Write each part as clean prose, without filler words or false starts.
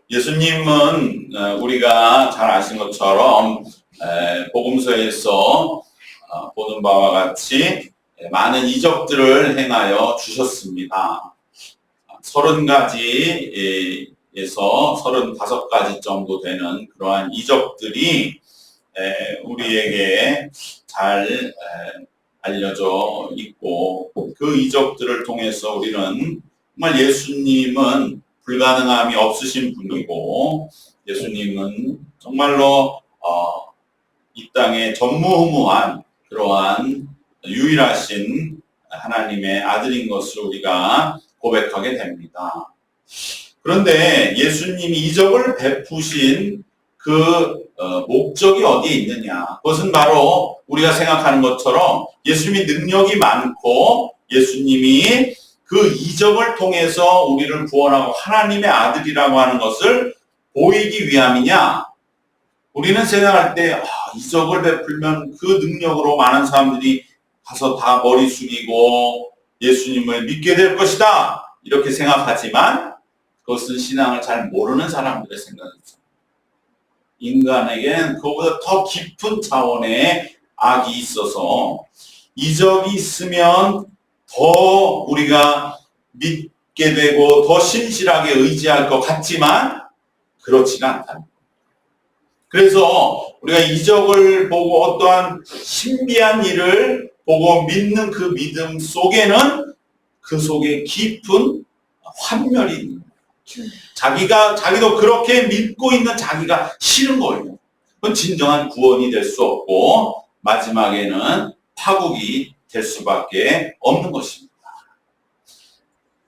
예수님은 우리가 잘 아신 것처럼 복음서에서 보는 바와 같이 많은 이적들을 행하여 주셨습니다. 30가지에서 35가지 정도 되는 그러한 이적들이 우리에게 잘 알려져 있고, 그 이적들을 통해서 우리는 정말 예수님은 불가능함이 없으신 분이고, 예수님은 정말로 이 땅에 전무후무한 그러한 유일하신 하나님의 아들인 것을 우리가 고백하게 됩니다. 그런데 예수님이 이적을 베푸신 그 목적이 어디에 있느냐? 그것은 바로 우리가 생각하는 것처럼 예수님이 능력이 많고 예수님이 그 이적을 통해서 우리를 구원하고 하나님의 아들이라고 하는 것을 보이기 위함이냐? 우리는 생각할 때 이적을 베풀면 그 능력으로 많은 사람들이 가서 다 머리 숙이고 예수님을 믿게 될 것이다, 이렇게 생각하지만 그것은 신앙을 잘 모르는 사람들의 생각이죠. 인간에겐 그보다 더 깊은 차원의 악이 있어서 이적이 있으면 더 우리가 믿게 되고 더 신실하게 의지할 것 같지만 그렇지가 않다. 그래서 우리가 이적을 보고 어떠한 신비한 일을 보고 믿는 그 믿음 속에는 그 속에 깊은 환멸이 있는 거예요. 자기도 그렇게 믿고 있는 자기가 싫은 거예요. 그건 진정한 구원이 될 수 없고 마지막에는 파국이 될 수밖에 없는 것입니다.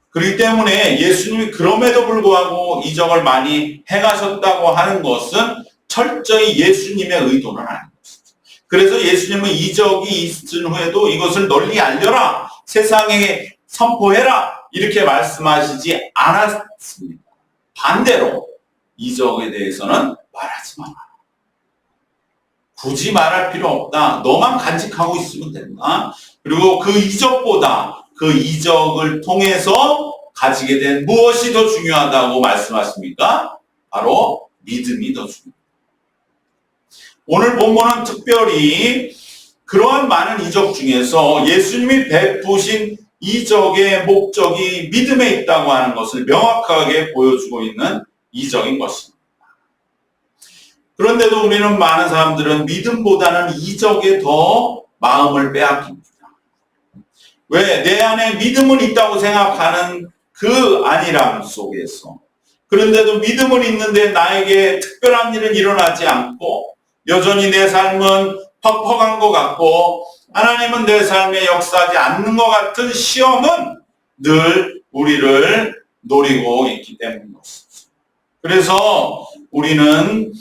그렇기 때문에 예수님이 그럼에도 불구하고 이적을 많이 행하셨다고 하는 것은 철저히 예수님의 의도는 아닌 것이죠. 그래서 예수님은 이적이 있은 후에도 이것을 널리 알려라, 세상에 선포해라, 이렇게 말씀하시지 않았습니다. 반대로 이적에 대해서는 말하지 마라. 굳이 말할 필요 없다. 너만 간직하고 있으면 된다. 그리고 그 이적보다 그 이적을 통해서 가지게 된 무엇이 더 중요하다고 말씀하십니까? 바로 믿음이 더 중요합니다. 오늘 본문은 특별히 그러한 많은 이적 중에서 예수님이 베푸신 이적의 목적이 믿음에 있다고 하는 것을 명확하게 보여주고 있는 이적인 것입니다. 그런데도 우리는 많은 사람들은 믿음보다는 이적에 더 마음을 빼앗깁니다. 왜? 내 안에 믿음은 있다고 생각하는 그 안일함 속에서, 그런데도 믿음은 있는데 나에게 특별한 일은 일어나지 않고 여전히 내 삶은 퍽퍽한 것 같고 하나님은 내 삶에 역사하지 않는 것 같은 시험은 늘 우리를 노리고 있기 때문인 것이죠. 그래서 우리는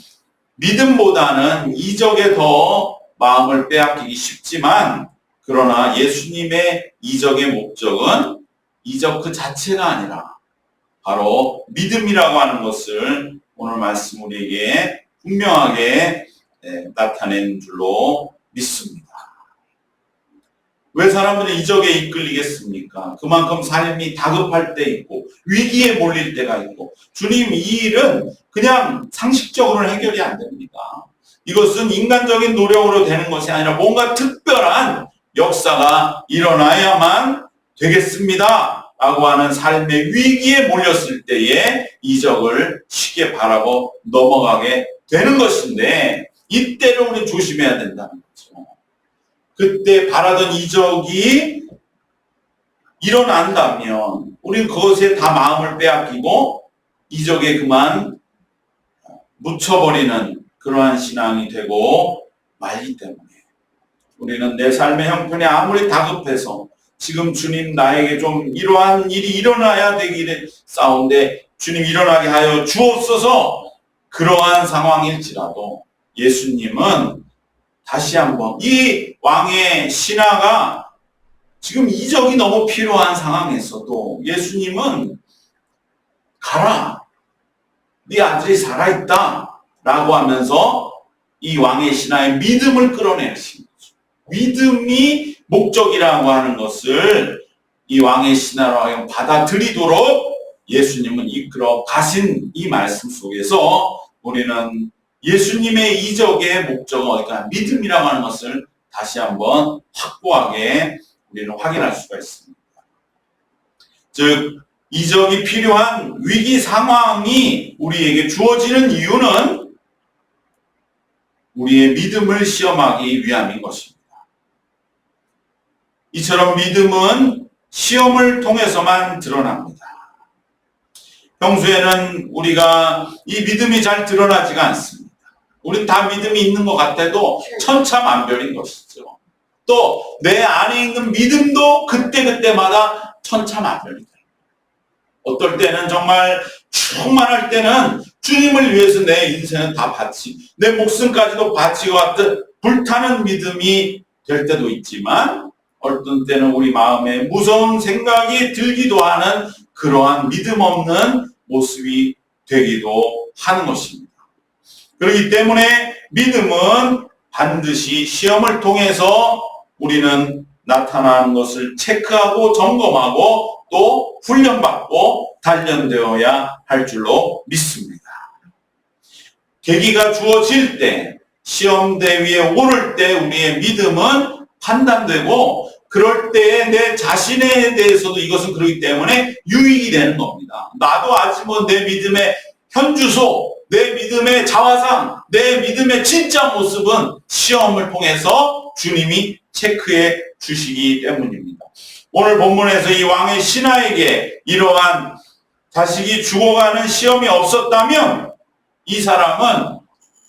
믿음보다는 이적에 더 마음을 빼앗기기 쉽지만, 그러나 예수님의 이적의 목적은 이적 그 자체가 아니라 바로 믿음이라고 하는 것을 오늘 말씀 우리에게 분명하게 나타낸 줄로 믿습니다. 왜 사람들이 이적에 이끌리겠습니까? 그만큼 삶이 다급할 때 있고 위기에 몰릴 때가 있고, 주님, 이 일은 그냥 상식적으로는 해결이 안 됩니다. 이것은 인간적인 노력으로 되는 것이 아니라 뭔가 특별한 역사가 일어나야만 되겠습니다 라고 하는 삶의 위기에 몰렸을 때에 이적을 쉽게 바라고 넘어가게 되는 것인데, 이때를 우리 조심해야 된다는 거죠. 그때 바라던 이적이 일어난다면 우리는 그것에 다 마음을 빼앗기고 이적에 그만 묻혀버리는 그러한 신앙이 되고 말기 때문에, 우리는 내 삶의 형편이 아무리 다급해서 지금 주님 나에게 좀 이러한 일이 일어나야 되기를 싸운데 주님 일어나게 하여 주옵소서, 그러한 상황일지라도 예수님은 다시 한번 이 왕의 신하가 지금 이적이 너무 필요한 상황에서도 예수님은 가라, 네 아들이 살아있다 라고 하면서 이 왕의 신하의 믿음을 끌어내신 거죠. 믿음이 목적이라고 하는 것을 이 왕의 신하로 하여금 받아들이도록 예수님은 이끌어 가신 이 말씀 속에서 우리는 예수님의 이적의 목적은 어디까 믿음이라고 하는 것을 다시 한번 확고하게 우리는 확인할 수가 있습니다. 즉 이적이 필요한 위기 상황이 우리에게 주어지는 이유는 우리의 믿음을 시험하기 위함인 것입니다. 이처럼 믿음은 시험을 통해서만 드러납니다. 평소에는 우리가 이 믿음이 잘 드러나지가 않습니다. 우린 다 믿음이 있는 것 같아도 천차만별인 것이죠. 또 내 안에 있는 믿음도 그때그때마다 천차만별이다. 어떨 때는 정말 충만할 때는 주님을 위해서 내 인생은 다 바치고 내 목숨까지도 바치고 같은 불타는 믿음이 될 때도 있지만 어떤 때는 우리 마음에 무서운 생각이 들기도 하는 그러한 믿음 없는 모습이 되기도 하는 것입니다. 그렇기 때문에 믿음은 반드시 시험을 통해서 우리는 나타나는 것을 체크하고 점검하고 또 훈련받고 단련되어야 할 줄로 믿습니다. 계기가 주어질 때, 시험대 위에 오를 때 우리의 믿음은 판단되고 그럴 때에 내 자신에 대해서도 이것은 그렇기 때문에 유익이 되는 겁니다. 나도 아직 내 믿음의 현주소, 내 믿음의 자화상, 내 믿음의 진짜 모습은 시험을 통해서 주님이 체크해 주시기 때문입니다. 오늘 본문에서 이 왕의 신하에게 이러한 자식이 죽어가는 시험이 없었다면 이 사람은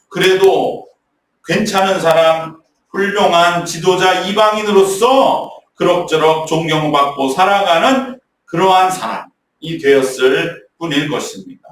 그래도 괜찮은 사람, 훌륭한 지도자 이방인으로서 그럭저럭 존경받고 살아가는 그러한 사람이 되었을 뿐일 것입니다.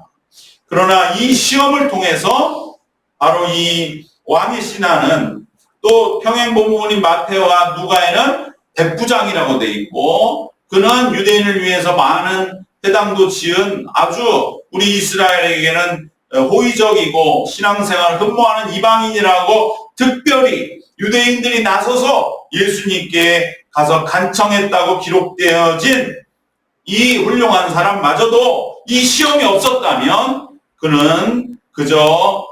그러나 이 시험을 통해서 바로 이 왕의 신하는 또 평행본문인 마태와 누가에는 백부장이라고 되어 있고 그는 유대인을 위해서 많은 회당도 지은 아주 우리 이스라엘에게는 호의적이고 신앙생활을 흠모하는 이방인이라고 특별히 유대인들이 나서서 예수님께 가서 간청했다고 기록되어진 이 훌륭한 사람마저도 이 시험이 없었다면 그는 그저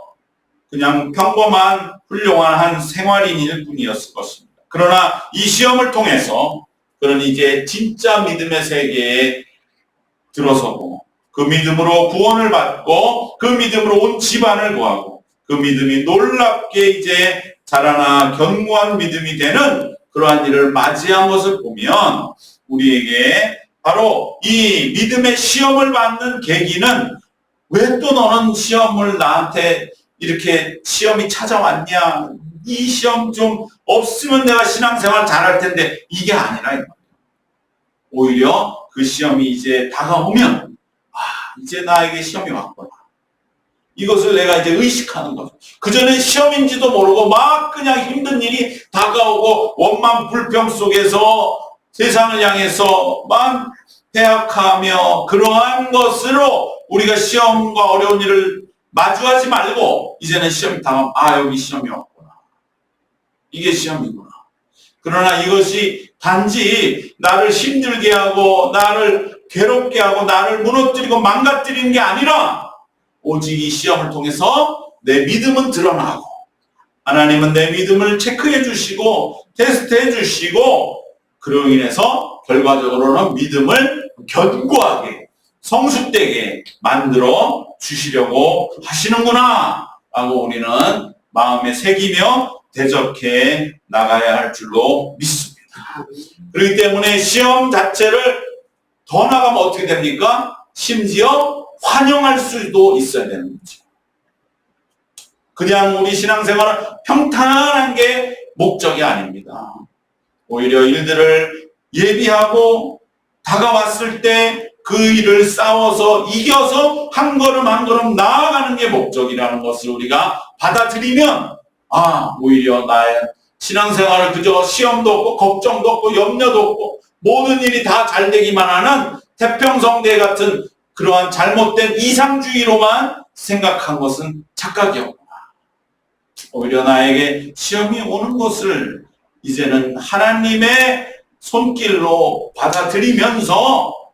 그냥 평범한 훌륭한 한 생활인일 뿐이었을 것입니다. 그러나 이 시험을 통해서 그는 이제 진짜 믿음의 세계에 들어서고 그 믿음으로 구원을 받고 그 믿음으로 온 집안을 구하고 그 믿음이 놀랍게 이제 자라나 견고한 믿음이 되는 그러한 일을 맞이한 것을 보면 우리에게 바로 이 믿음의 시험을 받는 계기는 왜 또 너는 시험을 나한테 이렇게 시험이 찾아왔냐? 이 시험 좀 없으면 내가 신앙생활 잘할 텐데 이게 아니라 오히려 그 시험이 이제 다가오면 이제 나에게 시험이 왔구나. 이것을 내가 이제 의식하는 거죠. 그전엔 시험인지도 모르고 막 그냥 힘든 일이 다가오고 원망 불평 속에서 세상을 향해서 막 대학하며 그러한 것으로 우리가 시험과 어려운 일을 마주하지 말고 이제는 시험이 당하면 여기 시험이 왔구나. 이게 시험이구나. 그러나 이것이 단지 나를 힘들게 하고 나를 괴롭게 하고 나를 무너뜨리고 망가뜨리는 게 아니라 오직 이 시험을 통해서 내 믿음은 드러나고 하나님은 내 믿음을 체크해 주시고 테스트해 주시고 그로 인해서 결과적으로는 믿음을 견고하게 성숙되게 만들어 주시려고 하시는구나 라고 우리는 마음에 새기며 대적해 나가야 할 줄로 믿습니다. 그렇기 때문에 시험 자체를 더 나가면 어떻게 됩니까? 심지어 환영할 수도 있어야 되는 거죠. 그냥 우리 신앙생활은 평탄한 게 목적이 아닙니다. 오히려 일들을 예비하고 다가왔을 때 그 일을 싸워서 이겨서 한 걸음 한 걸음 나아가는 게 목적이라는 것을 우리가 받아들이면 오히려 나의 신앙생활을 그저 시험도 없고 걱정도 없고 염려도 없고 모든 일이 다 잘 되기만 하는 태평성대 같은 그러한 잘못된 이상주의로만 생각한 것은 착각이었구나. 오히려 나에게 시험이 오는 것을 이제는 하나님의 손길로 받아들이면서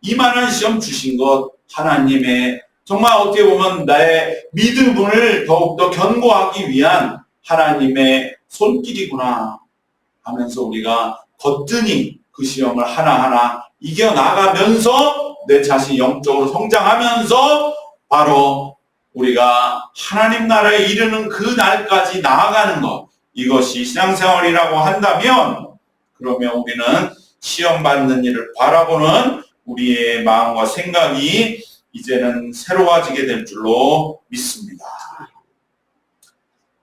이만한 시험 주신 것 하나님의 정말 어떻게 보면 나의 믿음을 더욱더 견고하기 위한 하나님의 손길이구나 하면서 우리가 거뜬히 그 시험을 하나하나 이겨나가면서 내 자신이 영적으로 성장하면서 바로 우리가 하나님 나라에 이르는 그 날까지 나아가는 것, 이것이 신앙생활이라고 한다면 그러면 우리는 시험 받는 일을 바라보는 우리의 마음과 생각이 이제는 새로워지게 될 줄로 믿습니다.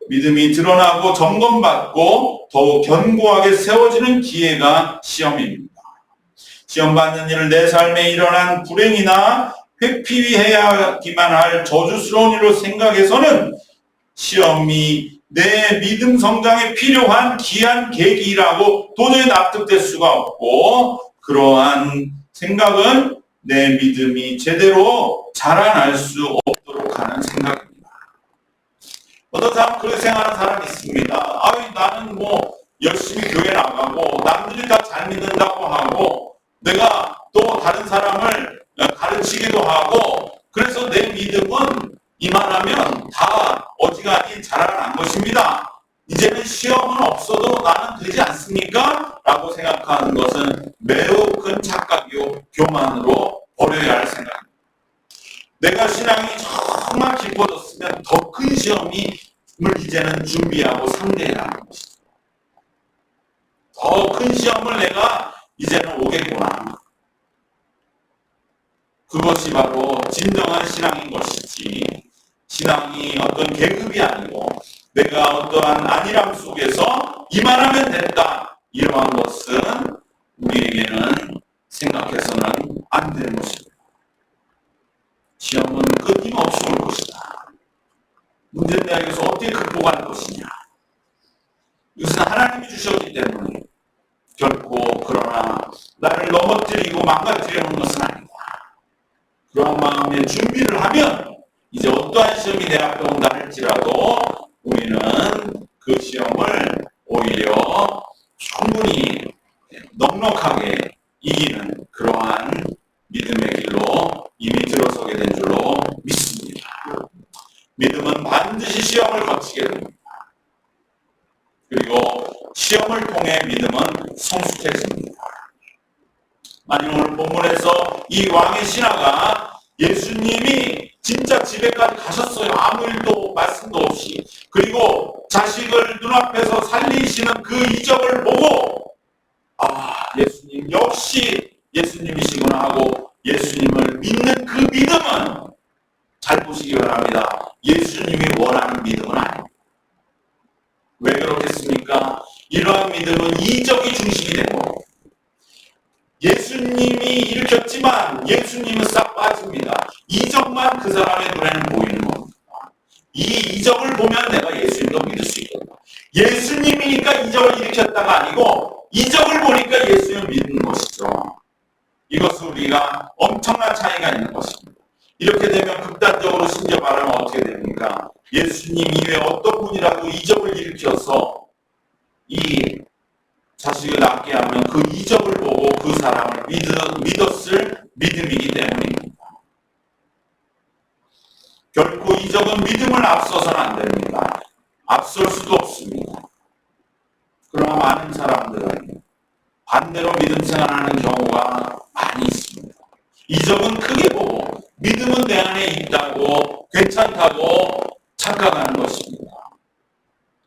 믿음이 드러나고 점검받고 더욱 견고하게 세워지는 기회가 시험입니다. 시험 받는 일을 내 삶에 일어난 불행이나 회피해야기만 할 저주스러운 일로 생각해서는 시험이 내 믿음 성장에 필요한 귀한 계기라고 도저히 납득될 수가 없고, 그러한 생각은 내 믿음이 제대로 자라날 수 없도록 하는 생각입니다. 어떤 사람 그렇게 생각하는 사람이 있습니다. 나는 열심히 교회 나가고 남들이 다 잘 믿는다고 하고 내가 또 다른 사람을 가르치기도 하고 그래서 내 믿음은 이만하면 다 어지간히 자라난 것입니다. 이제는 시험은 없어도 나는 되지 않습니까? 라고 생각하는 것은 매우 큰 착각이요 교만으로 버려야 할 생각입니다. 내가 신앙이 정말 깊어졌으면 더 큰 시험을 이제는 준비하고 상대해야 하는 것입니다. 더 큰 시험을 내가 이제는 오겠구나. 그것이 바로 진정한 신앙인 것이지, 신앙이 어떤 계급이 아니고 내가 어떠한 안일함 속에서 이만하면 됐다, 이러한 것은 우리에게는 생각해서는 안 되는 것입니다. 시험은 끊임없이 올 것이다. 문제는 내가 여기서 어떻게 극복할 것이냐. 이것은 하나님이 주셨기 때문에 결코 그러나 나를 넘어뜨리고 망가뜨리는 것은 아니다. 그런 마음의 준비를 하면 이제 어떠한 시험이 내 앞에 온다 할지라도 우리는 그 시험을 오히려 충분히 넉넉하게 이기는 그러한 믿음의 길로 이미 들어서게 된 줄로 믿습니다. 믿음은 반드시 시험을 거치게 됩니다. 그리고 시험을 통해 믿음은 성숙해집니다. 만약 오늘 본문에서 이 왕의 신하가 예수님이 진짜 집에까지 가셨어요. 아무 일도 말씀도 없이. 그리고 자식을 눈앞에서 살리시는 그 이적을 보고 예수님 역시 예수님이시구나 하고 예수님을 믿는 그 믿음은, 잘 보시기 바랍니다, 예수님이 원하는 믿음은 아닙니다. 왜 그렇겠습니까? 이러한 믿음은 이적이 중심이 되고 예수님이 일으켰지만 예수님은 싹 빠집니다. 이적만 그 사람의 눈에는 보이는 겁니다. 이 이적을 보면 내가 예수님도 믿을 수 있겠다. 예수님이니까 이적을 일으켰다가 아니고 이적을 보니까 예수님을 믿는 것이죠. 이것은 우리가 엄청난 차이가 있는 것입니다. 이렇게 되면 극단적으로 심지어 말하면 어떻게 됩니까? 예수님 이외에 어떤 분이라도 이적을 일으켜서 이 자식을 낳게 하면 그 이적을 보고 그 사람을 믿었을 믿음이기 때문입니다. 결코 이적은 믿음을 앞서서는 안 됩니다. 앞설 수도 없습니다. 그러나 많은 사람들은 반대로 믿음 생활하는 경우가 많이 있습니다. 이적은 크게 보고 믿음은 내 안에 있다고 괜찮다고 착각하는 것입니다.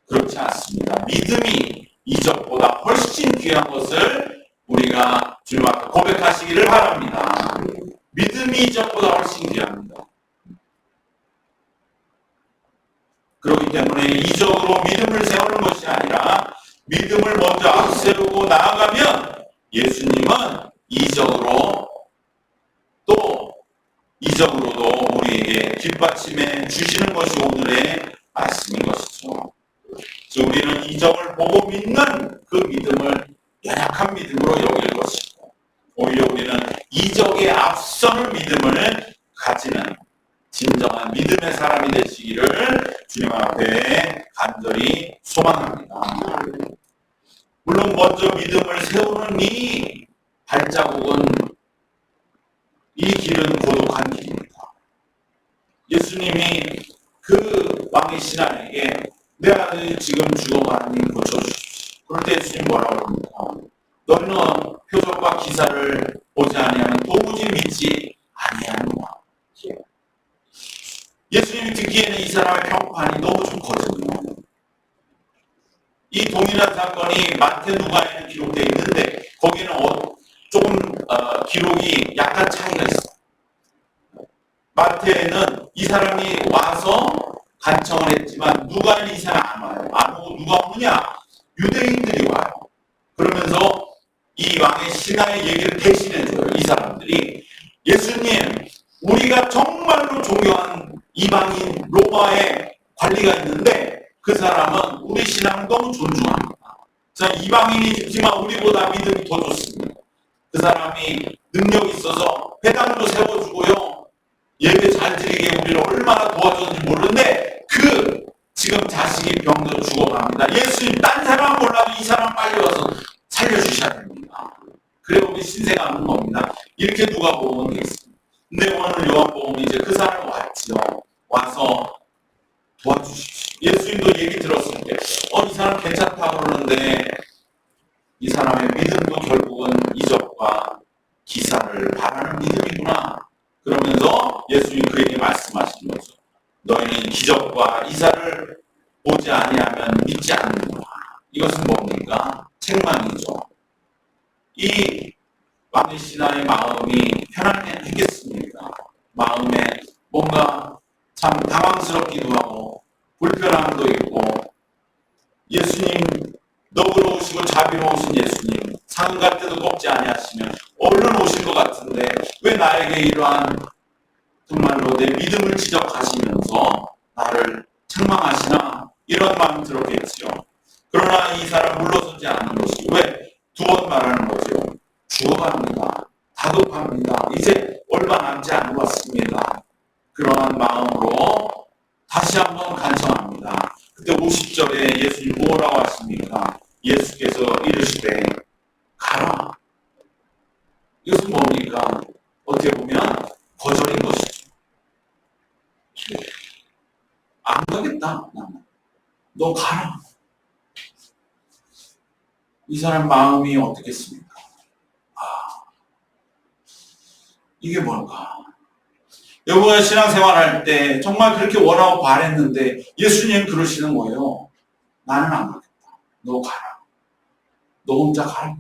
그렇지 않습니다. 믿음이 이적보다 훨씬 귀한 것을 우리가 주님 앞에 고백하시기를 바랍니다. 믿음이 이적보다 훨씬 귀합니다. 그렇기 때문에 이적으로 믿음을 세우는 것이 아니라 믿음을 먼저 앞세우고 나아가면 예수님은 이적으로도 우리에게 뒷받침해 주시는 것이 오늘의 말씀인 것이죠. 우리는 이적을 보고 믿는 그 믿음을 연약한 믿음으로 여길 것이고 오히려 우리는 이적에 앞서는 믿음을 가지는 진정한 믿음의 사람이 되시기를 주님 앞에 간절히 소망합니다. 물론 먼저 믿음을 세우는 이 발자국은 예수님이 그 왕의 신하에게 내 아들이 지금 죽어가니 고쳐주십시오. 그럴 때 예수님 뭐라고 합니까? 너희는 표적과 기사를 보지 아니하면 도무지 믿지 아니하노라. 예수님이 듣기에는 이 사람의 평판이 너무 좋거든요. 이 동일한 사건이 마태 누가에는 기록되어 있는데 거기는 조금 기록이 약간 차이가 있어요. 마태에는 이 사람이 와서 간청을 했지만 누가는 이 사람 안 와요. 안 오고 누가 오느냐? 유대인들이 와요. 그러면서 이 왕의 신하의 얘기를 대신해줘요. 이 사람들이 예수님, 우리가 정말로 존경한 이방인 로마의 관리가 있는데 그 사람은 우리 신앙을 너무 존중합니다. 자, 이방인이지만 우리보다 믿음이 더 좋습니다. 그 사람이 능력이 있어서 회당도 세워주고요. 예배 잘 드리게 우리를 얼마나 도와줬는지 모르는데 지금 자식이 병들어 죽어갑니다. 예수님, 딴 사람은 몰라도 이 사람 빨리 와서 살려주셔야 됩니다. 그래 우리 신생하는 겁니다. 이렇게 누가복음은 돼 있습니다. 근데 오늘 요한복음은 이제 그 사람이 왔죠. 와서 도와주십시오. 예수님도 얘기 들었을 때 이 사람 괜찮다고 그러는데 이 사람의 믿음도 결국은 이적과 기사를 바라는 믿음이구나. 그러면서 예수님이 그에게 말씀하신 거죠. 너희는 기적과 이사를 보지 아니하면 믿지 않는구나. 이것은 뭡니까? 책망이죠. 이 왕의 신하의 마음이 편안했겠습니까? 마음에 뭔가 참 당황스럽기도 하고 불편함도 있고 예수님 너그러우시고 자비로우신 예수님 상은 갈 때도 꺾지 아니하시면 얼른 오실 것 같은데 왜 나에게 이러한 정말로 내 믿음을 지적하시면서 나를 책망하시나 이런 마음이 들었겠지요. 그러나 이 사람 물러서지 않는 것이 왜? 두 번 말하는 거죠. 죽어갑니다. 다급합니다. 이제 얼마 남지 않은 것 같습니다. 그러한 마음으로 다시 한번 간청합니다. 그때 50절에 예수님 뭐라고 하십니까? 예수께서 이르시되 가라. 이것은 뭡니까? 어떻게 보면 거절인 것이죠. 안 가겠다. 너 가라. 이 사람 마음이 어떻겠습니까? 이게 뭘까? 여러분가 신앙생활 할 때 정말 그렇게 원하고 바랬는데 예수님 그러시는 거예요. 나는 안 가겠다. 너 가라. 너 혼자 가라.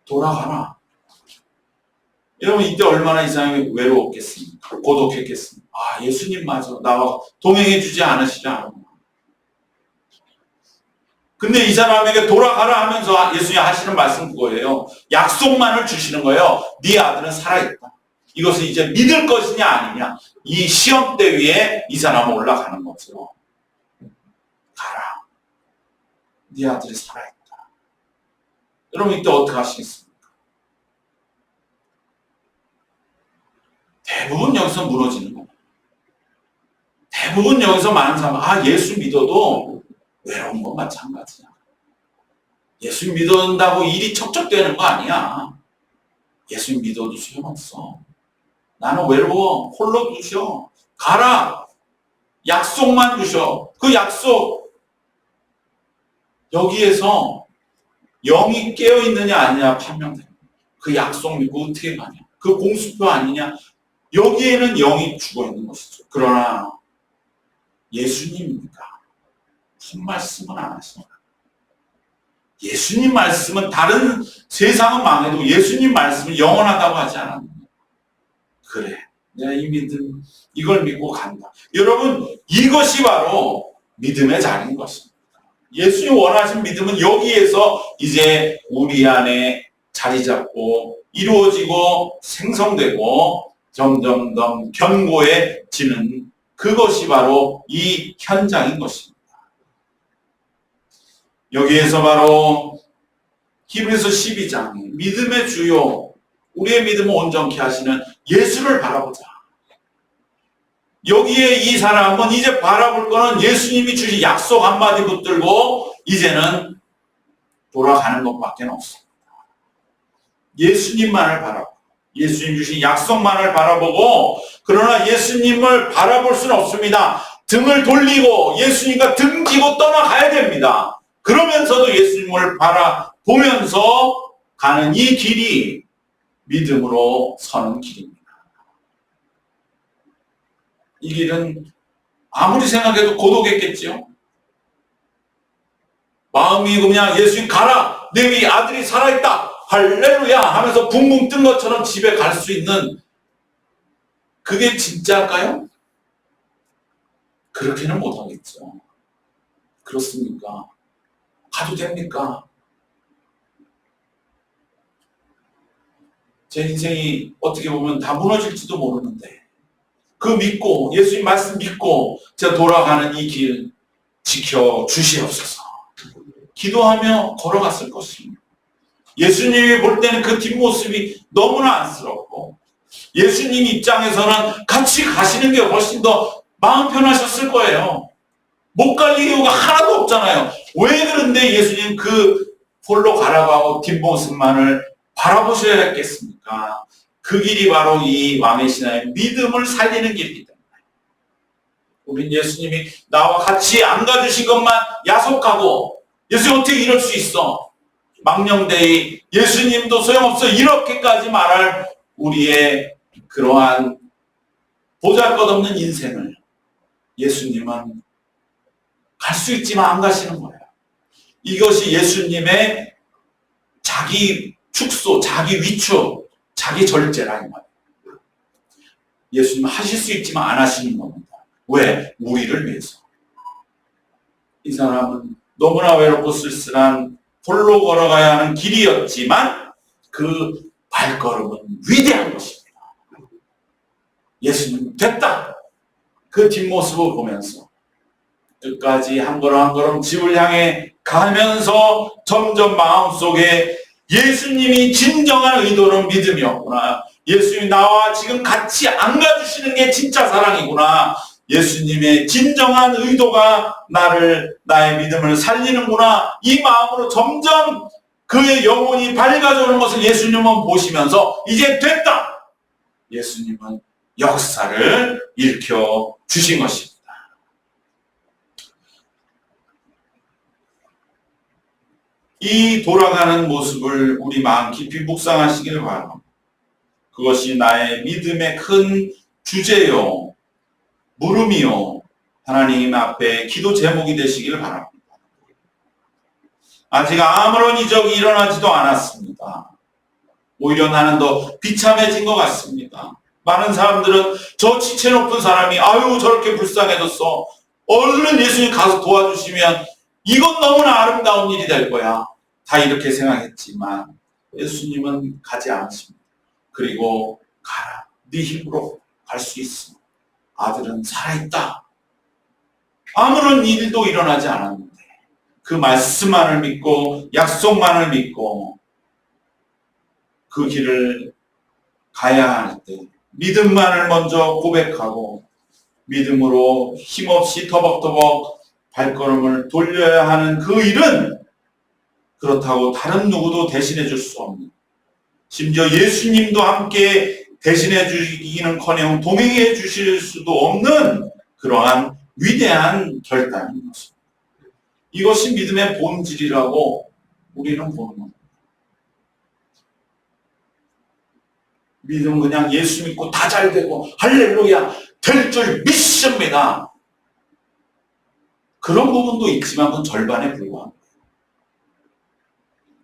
돌아가라. 여러분 이때 얼마나 이 사람이 외로웠겠습니까? 고독했겠습니까? 예수님마저 나와 동행해 주지 않으시냐. 근데 이 사람에게 돌아가라 하면서 예수님이 하시는 말씀 그거예요. 약속만을 주시는 거예요. 네 아들은 살아있다. 이것을 이제 믿을 것이냐 아니냐. 이 시험대 위에 이 사람은 올라가는 거죠. 가라. 네 아들이 살아있다. 여러분 이때 어떻게 하시겠습니까? 대부분 여기서 무너지는 거예요. 대부분 여기서 많은 사람은 예수 믿어도 외로운 건 마찬가지야. 예수 믿는다고 일이 척척되는 거 아니야. 예수 믿어도 소용없어. 나는 외로워. 홀로 두셔. 가라. 약속만 주셔. 그 약속 여기에서 영이 깨어있느냐 아니냐 판명됩니다. 그 약속 믿고 어떻게 가냐. 그 공수표 아니냐. 여기에는 영이 죽어있는 것이죠. 그러나 예수님입니까? 무슨 말씀은 안 하십니다. 예수님 말씀은 다른 세상은 망해도 예수님 말씀은 영원하다고 하지 않았느냐. 그래. 내가 이 믿음 이걸 믿고 간다. 여러분 이것이 바로 믿음의 자리인 것입니다. 예수님 원하신 믿음은 여기에서 이제 우리 안에 자리 잡고 이루어지고 생성되고 점점 더 견고해지는 그것이 바로 이 현장인 것입니다. 여기에서 바로 히브리서 12장 믿음의 주요 우리의 믿음을 온전케 하시는 예수를 바라보자. 여기에 이 사람은 이제 바라볼 거는 예수님이 주신 약속 한마디 붙들고 이제는 돌아가는 것밖에 없습니다. 예수님만을 바라보고 예수님 주신 약속만을 바라보고, 그러나 예수님을 바라볼 수는 없습니다. 등을 돌리고 예수님과 등지고 떠나가야 됩니다. 그러면서도 예수님을 바라보면서 가는 이 길이 믿음으로 서는 길입니다. 이 길은 아무리 생각해도 고독했겠죠. 마음이 그냥 예수님 가라, 내 아들이 살아있다, 할렐루야 하면서 붕붕 뜬 것처럼 집에 갈 수 있는, 그게 진짜일까요? 그렇게는 못하겠죠. 그렇습니까? 가도 됩니까? 제 인생이 어떻게 보면 다 무너질지도 모르는데, 그 믿고, 예수님 말씀 믿고 제가 돌아가는 이 길 지켜주시옵소서. 기도하며 걸어갔을 것입니다. 예수님이 볼 때는 그 뒷모습이 너무나 안쓰럽고, 예수님 입장에서는 같이 가시는 게 훨씬 더 마음 편하셨을 거예요. 못 갈 이유가 하나도 없잖아요. 왜 그런데 예수님 그 홀로 가라고 하고 뒷모습만을 바라보셔야 했겠습니까? 그 길이 바로 이 왕의 신하의 믿음을 살리는 길이기 때문에, 우린 예수님이 나와 같이 안 가주신 것만 야속하고, 예수님 어떻게 이럴 수 있어? 망령되이 예수님도 소용없어, 이렇게까지 말할 우리의 그러한 보잘것없는 인생을 예수님은 갈 수 있지만 안 가시는 거예요. 이것이 예수님의 자기 축소, 자기 위축, 자기 절제라는 거예요. 예수님은 하실 수 있지만 안 하시는 겁니다. 왜? 우리를 위해서. 이 사람은 너무나 외롭고 쓸쓸한 홀로 걸어가야 하는 길이었지만 그 발걸음은 위대한 것입니다. 예수님 됐다. 그 뒷모습을 보면서 끝까지 한 걸음 한 걸음 집을 향해 가면서 점점 마음속에 예수님이 진정한 의도는 믿음이었구나, 예수님이 나와 지금 같이 안 가주시는 게 진짜 사랑이구나, 예수님의 진정한 의도가 나의 믿음을 살리는구나, 이 마음으로 점점 그의 영혼이 밝아져오는 것을 예수님은 보시면서 이제 됐다, 예수님은 역사를 일으켜 주신 것입니다. 이 돌아가는 모습을 우리 마음 깊이 묵상하시기를 바랍니다. 그것이 나의 믿음의 큰 주제요, 물음이요, 하나님 앞에 기도 제목이 되시기를 바랍니다. 아직 아무런 이적이 일어나지도 않았습니다. 오히려 나는 더 비참해진 것 같습니다. 많은 사람들은 저 지체 높은 사람이 아유 저렇게 불쌍해졌어, 얼른 예수님 가서 도와주시면 이건 너무나 아름다운 일이 될 거야, 다 이렇게 생각했지만 예수님은 가지 않으십니다. 그리고 가라, 네 힘으로 갈 수 있어, 아들은 살아있다. 아무런 일도 일어나지 않았는데 그 말씀만을 믿고 약속만을 믿고 그 길을 가야 할 때 믿음만을 먼저 고백하고 믿음으로 힘없이 터벅터벅 발걸음을 돌려야 하는 그 일은 그렇다고 다른 누구도 대신해 줄 수 없는, 심지어 예수님도 함께 대신해 주기는커녕 동행해 주실 수도 없는 그러한 위대한 결단인 것입니다. 이것이 믿음의 본질이라고 우리는 보는 겁니다. 믿음은 그냥 예수 믿고 다 잘 되고 할렐루야 될 줄 믿습니다, 그런 부분도 있지만 그건 절반에 불과합니다.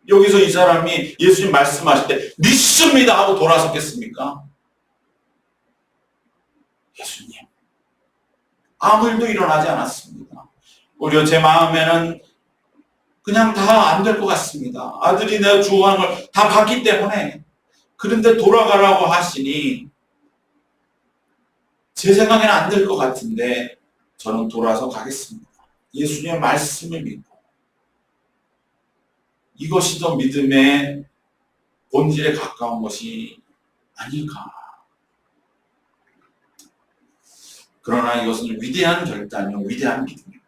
여기서 이 사람이 예수님 말씀하실 때 믿습니다 하고 돌아섰겠습니까? 예수님, 아무 일도 일어나지 않았습니다. 오히려 제 마음에는 그냥 다 안 될 것 같습니다. 아들이 내가 주고하는 걸 다 봤기 때문에. 그런데 돌아가라고 하시니 제 생각에는 안 될 것 같은데 저는 돌아서 가겠습니다. 예수님의 말씀을 믿고, 이것이 더 믿음의 본질에 가까운 것이 아닐까. 그러나 이것은 위대한 결단이요, 위대한 믿음입니다.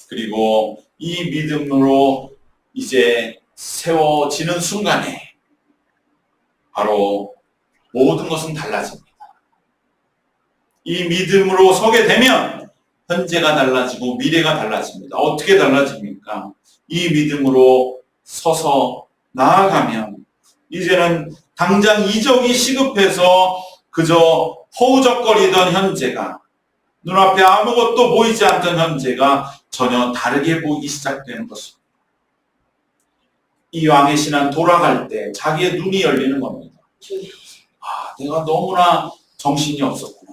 그리고 이 믿음으로 이제 세워지는 순간에 바로 모든 것은 달라집니다. 이 믿음으로 서게 되면 현재가 달라지고 미래가 달라집니다. 어떻게 달라집니까? 이 믿음으로 서서 나아가면 이제는 당장 이적이 시급해서 그저 허우적거리던 현재가, 눈앞에 아무것도 보이지 않던 현재가 전혀 다르게 보이기 시작되는 것입니다. 이 왕의 신앙 돌아갈 때 자기의 눈이 열리는 겁니다. 내가 너무나 정신이 없었구나.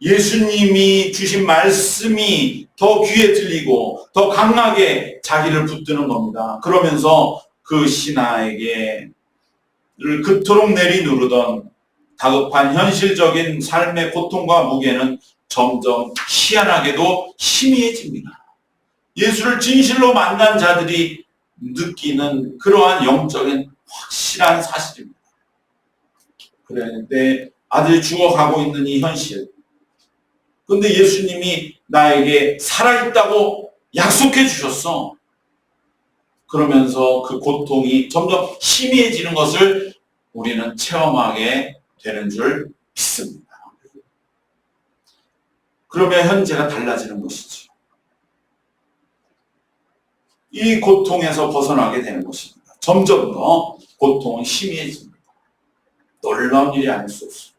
예수님이 주신 말씀이 더 귀에 들리고 더 강하게 자기를 붙드는 겁니다. 그러면서 그 신하에게 그토록 내리누르던 다급한 현실적인 삶의 고통과 무게는 점점 희한하게도 희미해집니다. 예수를 진실로 만난 자들이 느끼는 그러한 영적인 확실한 사실입니다. 그래, 내 아들이 죽어가고 있는 이 현실. 근데 예수님이 나에게 살아있다고 약속해 주셨어. 그러면서 그 고통이 점점 희미해지는 것을 우리는 체험하게 되는 줄 믿습니다. 그러면 현재가 달라지는 것이죠. 이 고통에서 벗어나게 되는 것입니다. 점점 더 고통은 희미해집니다. 놀라운 일이 아닐 수 없어요.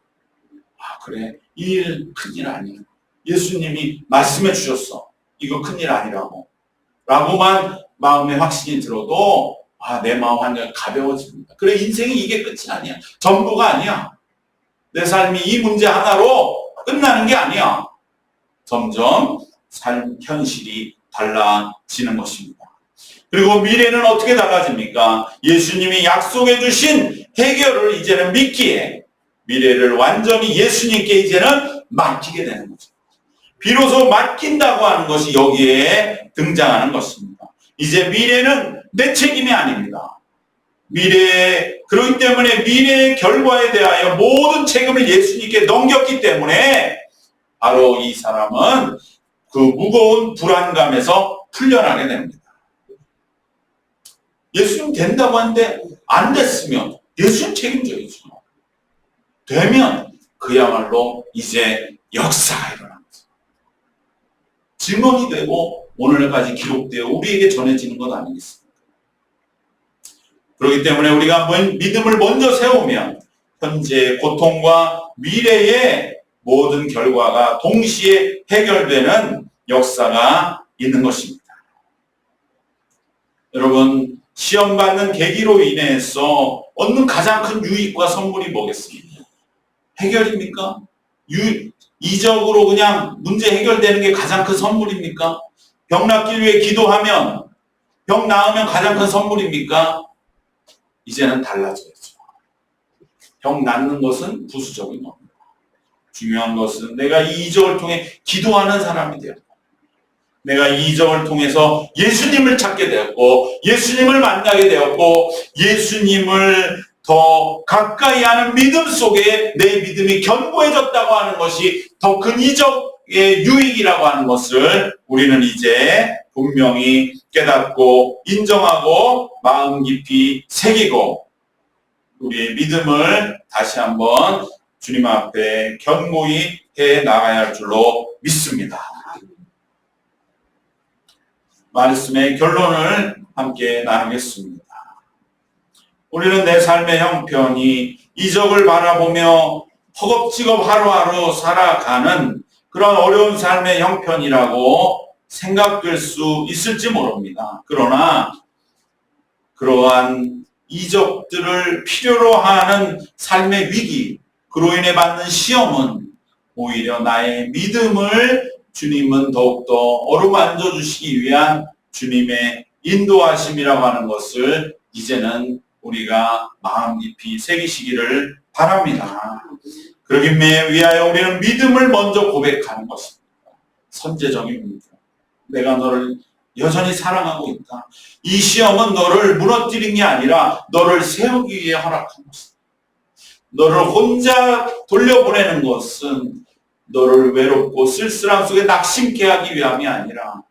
그래, 이 일 큰일 아니야. 예수님이 말씀해 주셨어. 이거 큰일 아니라고. 라고만 마음의 확신이 들어도 내 마음 한결 가벼워집니다. 그래, 인생이 이게 끝이 아니야. 전부가 아니야. 내 삶이 이 문제 하나로 끝나는 게 아니야. 점점 삶 현실이 달라지는 것입니다. 그리고 미래는 어떻게 달라집니까? 예수님이 약속해 주신 해결을 이제는 믿기에 미래를 완전히 예수님께 이제는 맡기게 되는 거죠. 비로소 맡긴다고 하는 것이 여기에 등장하는 것입니다. 이제 미래는 내 책임이 아닙니다. 그렇기 때문에 미래의 결과에 대하여 모든 책임을 예수님께 넘겼기 때문에 바로 이 사람은 그 무거운 불안감에서 풀려나게 됩니다. 예수님 된다고 하는데 안 됐으면 예수님 책임져야죠. 되면 그야말로 이제 역사가 일어납니다. 증언이 되고 오늘까지 기록되어 우리에게 전해지는 것 아니겠습니까? 그렇기 때문에 우리가 믿음을 먼저 세우면 현재의 고통과 미래의 모든 결과가 동시에 해결되는 역사가 있는 것입니다. 여러분, 시험 받는 계기로 인해서 얻는 가장 큰 유익과 선물이 뭐겠습니까? 해결입니까? 이적으로 그냥 문제 해결되는 게 가장 큰 선물입니까? 병 낫기 위해 기도하면 병 나으면 가장 큰 선물입니까? 이제는 달라져야죠. 병 낫는 것은 부수적인 겁니다. 중요한 것은 내가 이 이적을 통해 기도하는 사람이 되었고, 내가 이 이적을 통해서 예수님을 찾게 되었고, 예수님을 만나게 되었고, 예수님을 더 가까이 하는 믿음 속에 내 믿음이 견고해졌다고 하는 것이 더 큰 이적의 유익이라고 하는 것을 우리는 이제 분명히 깨닫고 인정하고 마음 깊이 새기고 우리의 믿음을 다시 한번 주님 앞에 견고히 해 나가야 할 줄로 믿습니다. 말씀의 결론을 함께 나누겠습니다. 우리는 내 삶의 형편이 이적을 바라보며 허겁지겁 하루하루 살아가는 그런 어려운 삶의 형편이라고 생각될 수 있을지 모릅니다. 그러나 그러한 이적들을 필요로 하는 삶의 위기, 그로 인해 받는 시험은 오히려 나의 믿음을 주님은 더욱더 어루만져 주시기 위한 주님의 인도하심이라고 하는 것을 이제는 우리가 마음 깊이 새기시기를 바랍니다. 그러기 위하여 우리는 믿음을 먼저 고백하는 것입니다. 선제적인 믿음. 내가 너를 여전히 사랑하고 있다. 이 시험은 너를 무너뜨린 게 아니라 너를 세우기 위해 허락한 것이다. 너를 혼자 돌려보내는 것은 너를 외롭고 쓸쓸함 속에 낙심케 하기 위함이 아니라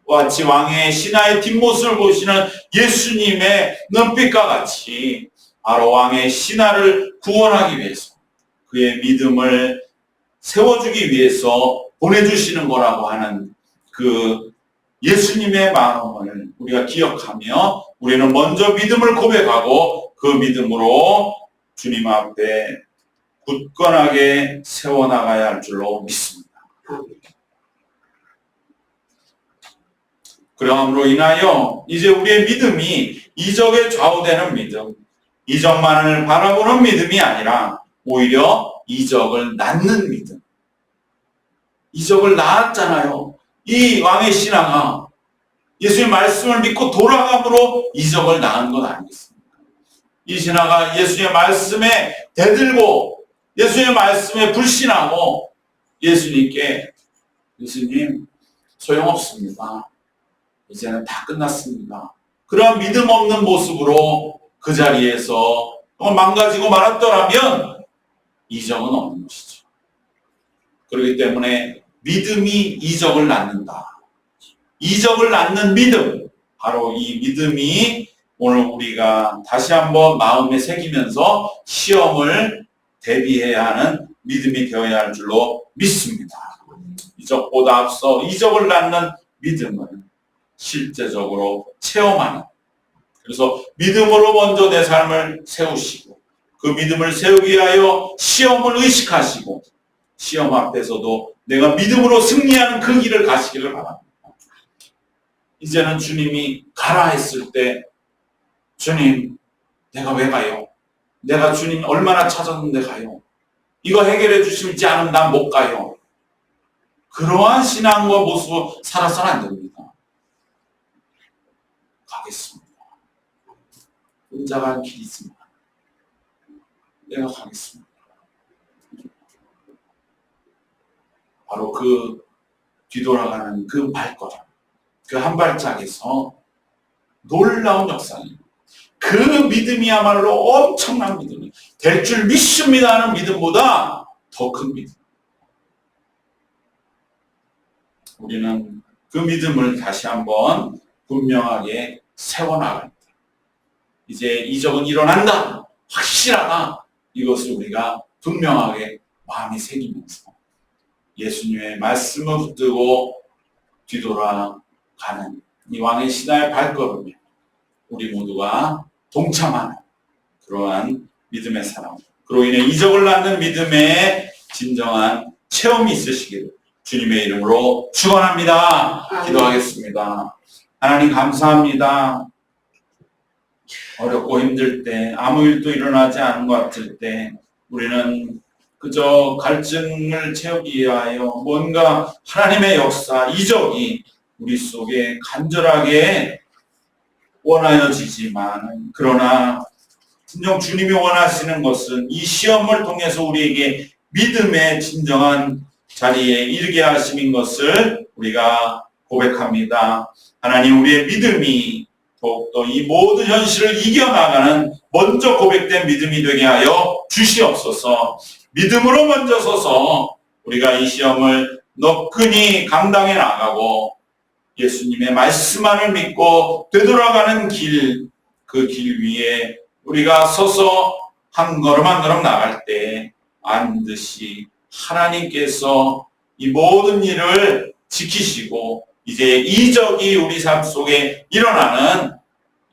마치 왕의 신하의 뒷모습을 보시는 예수님의 눈빛과 같이 바로 왕의 신하를 구원하기 위해서 그의 믿음을 세워주기 위해서 보내주시는 거라고 하는 그 예수님의 마음을 우리가 기억하며 우리는 먼저 믿음을 고백하고 그 믿음으로 주님 앞에 굳건하게 세워나가야 할 줄로 믿습니다. 그러함으로 인하여 이제 우리의 믿음이 이적에 좌우되는 믿음, 이적만을 바라보는 믿음이 아니라 오히려 이적을 낳는 믿음. 이적을 낳았잖아요. 이 왕의 신하가 예수의 말씀을 믿고 돌아감으로 이적을 낳은 것 아니겠습니까? 이 신하가 예수의 말씀에 대들고 예수의 말씀에 불신하고 예수님께 예수님 소용없습니다. 이제는 다 끝났습니다. 그런 믿음 없는 모습으로 그 자리에서 망가지고 말았더라면 이적은 없는 것이죠. 그렇기 때문에 믿음이 이적을 낳는다. 이적을 낳는 믿음, 바로 이 믿음이 오늘 우리가 다시 한번 마음에 새기면서 시험을 대비해야 하는 믿음이 되어야 할 줄로 믿습니다. 이적보다 앞서 이적을 낳는 믿음은 실제적으로 체험하는, 그래서 믿음으로 먼저 내 삶을 세우시고 그 믿음을 세우기 위하여 시험을 의식하시고 시험 앞에서도 내가 믿음으로 승리하는 그 길을 가시기를 바랍니다. 이제는 주님이 가라 했을 때 주님 내가 왜 가요? 내가 주님 얼마나 찾았는데 가요? 이거 해결해 주시지 않으면 난 못 가요. 그러한 신앙과 모습으로 살아서는 안 됩니다. 가겠습니다. 혼자 갈 길이 있습니다. 내가 가겠습니다. 바로 그 뒤돌아가는 그 발걸음, 그 한 발짝에서 놀라운 역사입니다. 그 믿음이야말로 엄청난 믿음이 될 줄 믿습니다 하는 믿음보다 더 큰 믿음. 우리는 그 믿음을 다시 한번 분명하게 세워나갈 때 이제 이적은 일어난다, 확실하다, 이것을 우리가 분명하게 마음에 새기면서 예수님의 말씀을 붙들고 뒤돌아가는 이 왕의 신하의 발걸음에 우리 모두가 동참하는 그러한 믿음의 사람, 그로 인해 이적을 낳는 믿음의 진정한 체험이 있으시기를 주님의 이름으로 축원합니다. 기도하겠습니다. 하나님 감사합니다. 어렵고 힘들 때, 아무 일도 일어나지 않은 것 같을 때 우리는 그저 갈증을 채우기 위하여 뭔가 하나님의 역사, 이적이 우리 속에 간절하게 원하여지지만, 그러나 진정 주님이 원하시는 것은 이 시험을 통해서 우리에게 믿음의 진정한 자리에 이르게 하심인 것을 우리가 고백합니다. 하나님, 우리의 믿음이 더욱더 이 모든 현실을 이겨나가는 먼저 고백된 믿음이 되게 하여 주시옵소서. 믿음으로 먼저 서서 우리가 이 시험을 너끈히 감당해 나가고 예수님의 말씀만을 믿고 되돌아가는 길, 그 길 위에 우리가 서서 한 걸음 한 걸음 나갈 때 반드시 하나님께서 이 모든 일을 지키시고 이제 이적이 우리 삶 속에 일어나는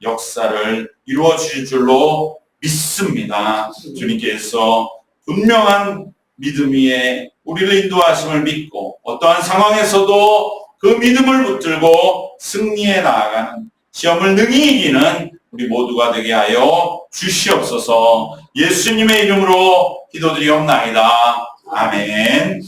역사를 이루어 주실 줄로 믿습니다. 주님께서 분명한 믿음 위에 우리를 인도하심을 믿고 어떠한 상황에서도 그 믿음을 붙들고 승리해 나아가는, 시험을 능히 이기는 우리 모두가 되게 하여 주시옵소서. 예수님의 이름으로 기도드리옵나이다. 아멘.